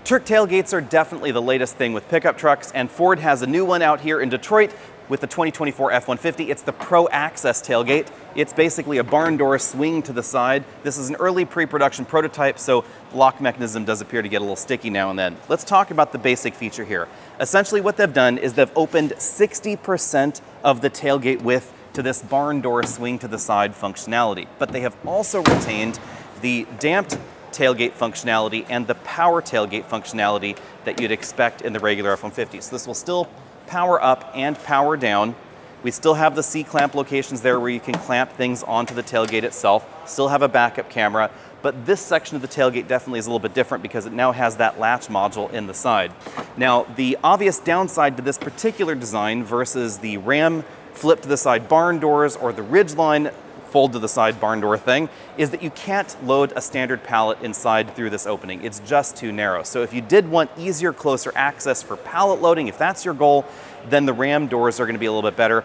Trick tailgates are definitely the latest thing with pickup trucks, and Ford has a new one out here in Detroit with the 2024 F-150. It's the Pro Access tailgate. It's basically a barn door swing to the side. This is an early pre-production prototype, so the lock mechanism does appear to get a little sticky now and then. Let's talk about the basic feature here. Essentially what they've done is they've opened 60% of the tailgate width to this barn door swing to the side functionality, but they have also retained the damped tailgate functionality and the power tailgate functionality that you'd expect in the regular F-150. So this will still power up and power down. We still have the C-clamp locations there where you can clamp things onto the tailgate itself, still have a backup camera, but this section of the tailgate definitely is a little bit different because it now has that latch module in the side. Now, the obvious downside to this particular design versus the Ram flip to the side barn doors or the Ridgeline fold to the side barn door thing is that you can't load a standard pallet inside through this opening. It's just too narrow. So if you did want easier, closer access for pallet loading, if that's your goal, then the Ram doors are going to be a little bit better.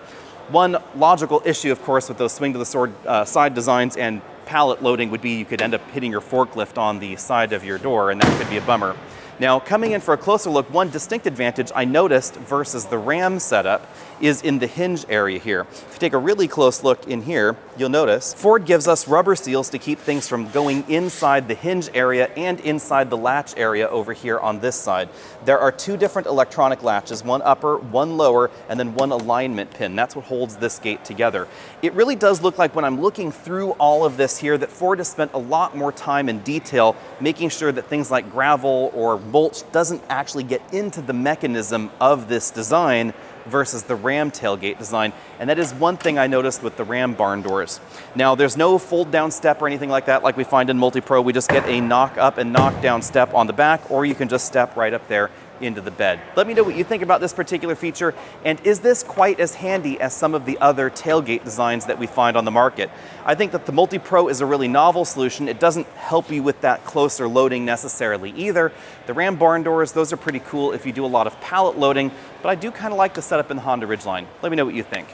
One logical issue, of course, with those swing to the side designs and pallet loading would be you could end up hitting your forklift on the side of your door, and that could be a bummer. Now, coming in for a closer look, one distinct advantage I noticed versus the Ram setup is in the hinge area here. If you take a really close look in here, you'll notice Ford gives us rubber seals to keep things from going inside the hinge area and inside the latch area over here on this side. There are two different electronic latches, one upper, one lower, and then one alignment pin. That's what holds this gate together. It really does look like when I'm looking through all of this here that Ford has spent a lot more time and detail making sure that things like gravel or mulch doesn't actually get into the mechanism of this design versus the Ram tailgate design. And that is one thing I noticed with the Ram barn doors. Now, there's no fold down step or anything like that like we find in Multi-Pro. We just get a knock up and knock down step on the back, or you can just step right up there into the bed. Let me know what you think about this particular feature, and is this quite as handy as some of the other tailgate designs that we find on the market? I think that the Multi-Pro is a really novel solution. It doesn't help you with that closer loading necessarily either. The Ram barn doors, those are pretty cool if you do a lot of pallet loading, but I do kind of like the setup in the Honda Ridgeline. Let me know what you think.